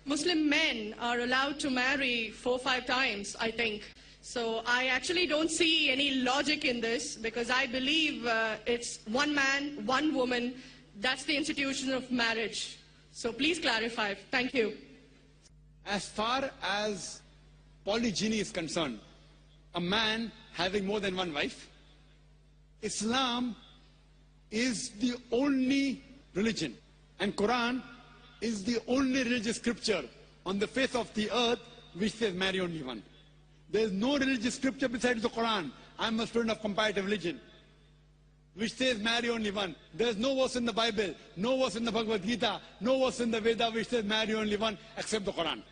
Muslim men are allowed to marry 4 or 5 times, I think. So I actually don't see any logic in this because I believe it's one man, one woman. That's the institution of marriage. So please clarify. Thank you. As far as polygyny is concerned, a man having more than one wife, Islam is the only religion, and Quran is the only religious scripture on the face of the earth which says marry only one. There is no religious scripture besides the Quran. I am a student of comparative religion, which says marry only one. There is no verse in the Bible, no verse in the Bhagavad Gita, no verse in the Veda which says marry only one except the Quran.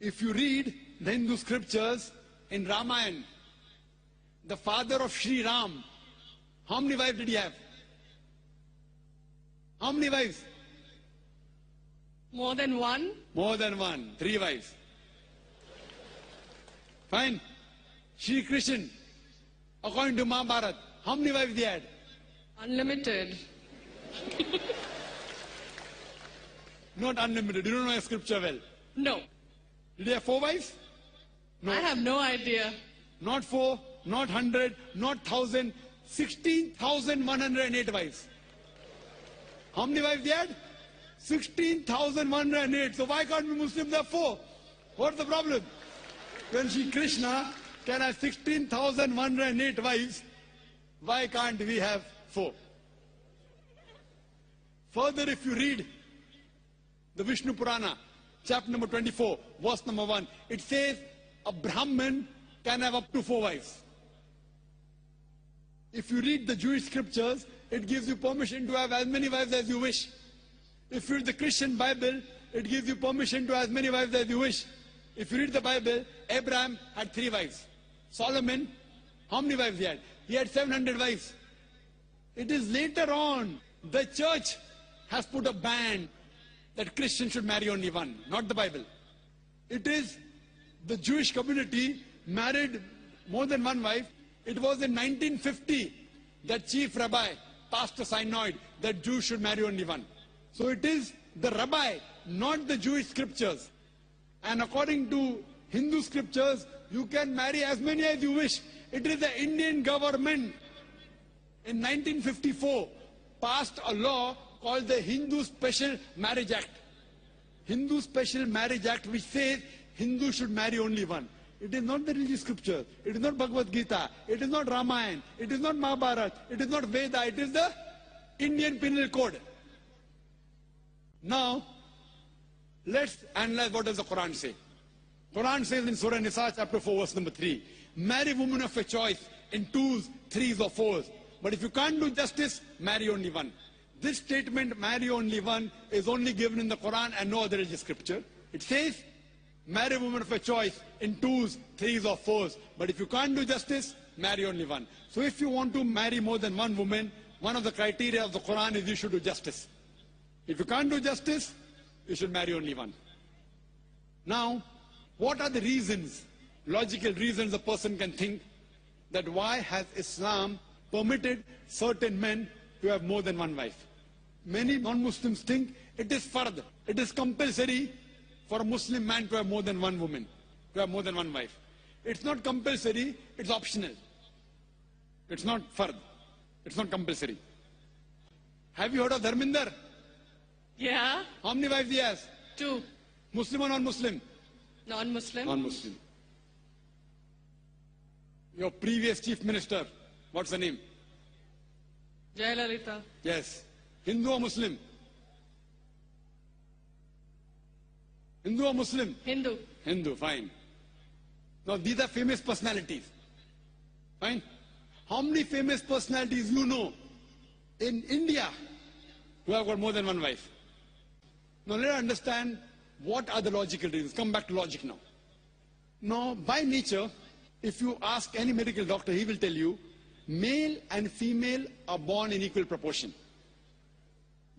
If you read the Hindu scriptures in Ramayana, the father of Sri Ram, how many wives did he have? How many wives? More than one? More than one. 3 wives. Fine. Shri Krishna, according to Mahabharata, how many wives he had? Unlimited. Not unlimited. You don't know a scripture well. No. Did he have 4 wives? No. I have no idea. Not 4, not 100, not 1,000, 16,108 wives. How many wives he had? 16,108. So why can't we Muslims have 4? What's the problem? When Shri Krishna can have 16,108 wives, why can't we have 4? Further, if you read the Vishnu Purana, chapter number 24, verse number 1, it says a Brahmin can have up to 4 wives. If you read the Jewish scriptures, it gives you permission to have as many wives as you wish. If you read the Christian Bible, it gives you permission to have as many wives as you wish. If you read the Bible, Abraham had 3 wives. Solomon, how many wives he had? He had 700 wives. It is later on, the church has put a ban that Christians should marry only one, not the Bible. It is the Jewish community married more than one wife. It was in 1950 that chief rabbi passed a synod that Jews should marry only one. So it is the rabbi, not the Jewish scriptures. And according to Hindu scriptures, you can marry as many as you wish. It is the Indian government in 1954 passed a law called the Hindu Special Marriage Act. Hindu Special Marriage Act, which says Hindus should marry only one. It is not the religious scripture. It is not Bhagavad Gita. It is not Ramayana. It is not Mahabharata. It is not Veda. It is the Indian Penal Code. Now, let's analyze what does the Quran say. Quran says in Surah Nisa, chapter 4, verse number 3, marry women of your choice in 2s, 3s or 4s. But if you can't do justice, marry only one. This statement, marry only one, is only given in the Quran and no other religious scripture. It says, marry women of your choice in 2s, 3s or 4s. But if you can't do justice, marry only one. So if you want to marry more than one woman, one of the criteria of the Quran is you should do justice. If you can't do justice, you should marry only one. Now, what are the reasons, logical reasons a person can think that why has Islam permitted certain men to have more than one wife? Many non-Muslims think it is fard, it is compulsory for a Muslim man to have more than one woman, to have more than one wife. It's not compulsory, it's optional. It's not fard, it's not compulsory. Have you heard of Dharminder? Yeah. How many wives he has? 2. Muslim or non-Muslim? Non-Muslim. Non-Muslim. Your previous chief minister, what's the name? Jayalalitha. Yes. Hindu or Muslim? Hindu or Muslim? Hindu. Hindu, fine. Now these are famous personalities. Fine. How many famous personalities you know in India who have got more than one wife? Now let us understand what are the logical reasons. Come back to logic now. Now, by nature, if you ask any medical doctor, he will tell you, male and female are born in equal proportion.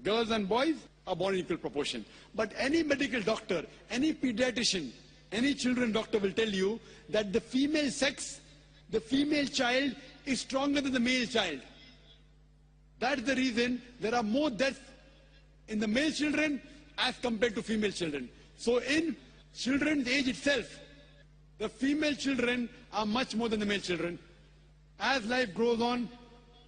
Girls and boys are born in equal proportion. But any medical doctor, any pediatrician, any children doctor will tell you that the female sex, the female child is stronger than the male child. That's the reason there are more deaths in the male children as compared to female children. So in children's age itself, the female children are much more than the male children. As life grows on,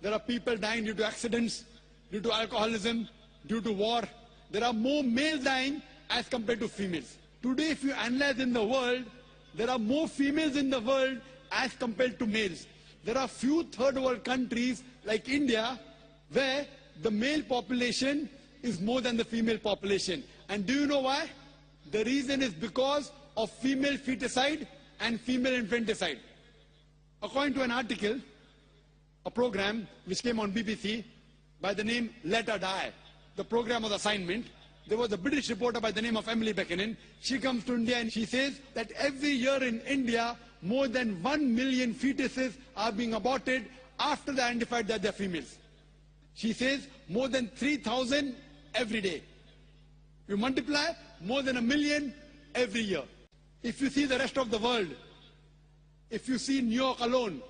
there are people dying due to accidents, due to alcoholism, due to war. There are more males dying as compared to females. Today, if you analyze in the world, there are more females in the world as compared to males. There are few third world countries like India where the male population is more than the female population. And do you know why? The reason is because of female feticide and female infanticide. According to an article, a program which came on BBC by the name Let Her Die, the program was assignment. There was a British reporter by the name of Emily Buchanan. She comes to India and she says that every year in India, more than 1 million fetuses are being aborted after they identified that they're females. She says more than 3,000 every day. You multiply, more than 1 million every year. If you see the rest of the world, if you see New York alone,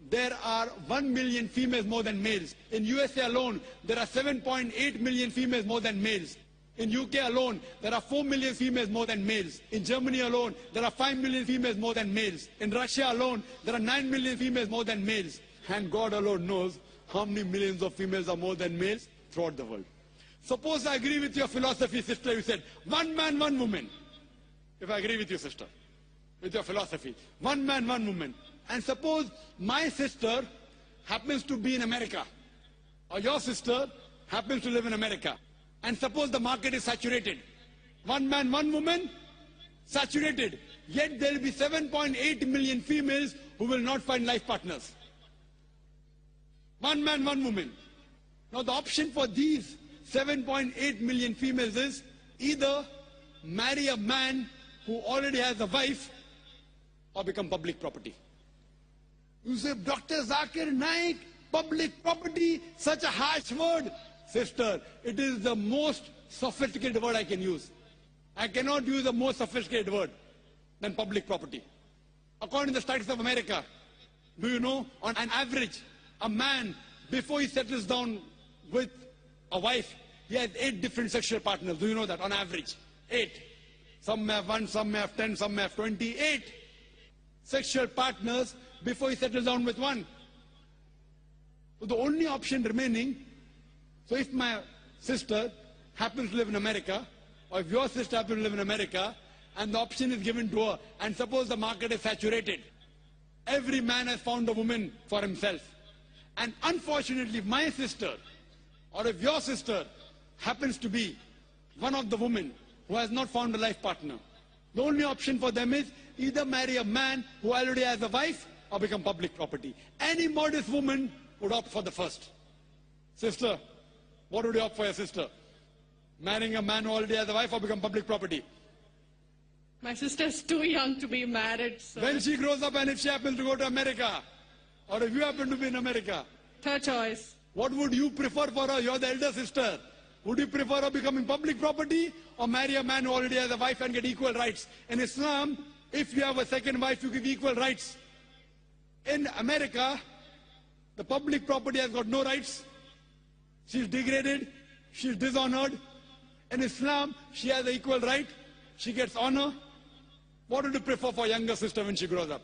there are 1 million females more than males. In USA alone, there are 7.8 million females more than males. In UK alone, there are 4 million females more than males. In Germany alone, there are 5 million females more than males. In Russia alone, there are 9 million females more than males. And God alone knows how many millions of females are more than males throughout the world. Suppose I agree with your philosophy, sister. You said, one man, one woman. If I agree with you, sister, with your philosophy, one man, one woman. And suppose my sister happens to be in America, or your sister happens to live in America. And suppose the market is saturated. One man, one woman, saturated. Yet there will be 7.8 million females who will not find life partners. One man, one woman. Now the option for these 7.8 million females is either marry a man who already has a wife or become public property. You say, Dr. Zakir Naik, public property, such a harsh word. Sister, it is the most sophisticated word I can use. I cannot use a more sophisticated word than public property. According to the States of America, do you know, on an average, a man, before he settles down with a wife, he has 8 different sexual partners. Do you know that? On average, 8. Some may have 1, some may have 10, some may have 28 sexual partners before he settles down with one. So the only option remaining, so if my sister happens to live in America, or if your sister happens to live in America, and the option is given to her, and suppose the market is saturated, every man has found a woman for himself. And unfortunately, if my sister, or if your sister happens to be one of the women who has not found a life partner, the only option for them is either marry a man who already has a wife or become public property. Any modest woman would opt for the first. Sister, what would you opt for your sister? Marrying a man who already has a wife or become public property? My sister's too young to be married. So When she grows up and if she happens to go to America, or if you happen to be in America, third choice. what would you prefer for her? You're the elder sister. Would you prefer her becoming public property or marry a man who already has a wife and get equal rights? In Islam, if you have a second wife, you give equal rights. In America, the public property has got no rights. She's degraded. She's dishonored. In Islam, she has an equal right. She gets honor. What would you prefer for a younger sister when she grows up?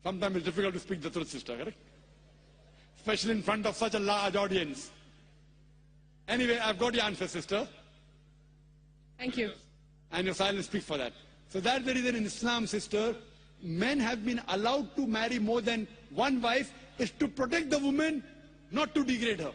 Sometimes it's difficult to speak the truth, sister, correct? Especially in front of such a large audience. Anyway, I've got your answer, sister. Thank you. And your silence speaks for that. So that's the reason in Islam, sister, men have been allowed to marry more than one wife is to protect the woman, not to degrade her.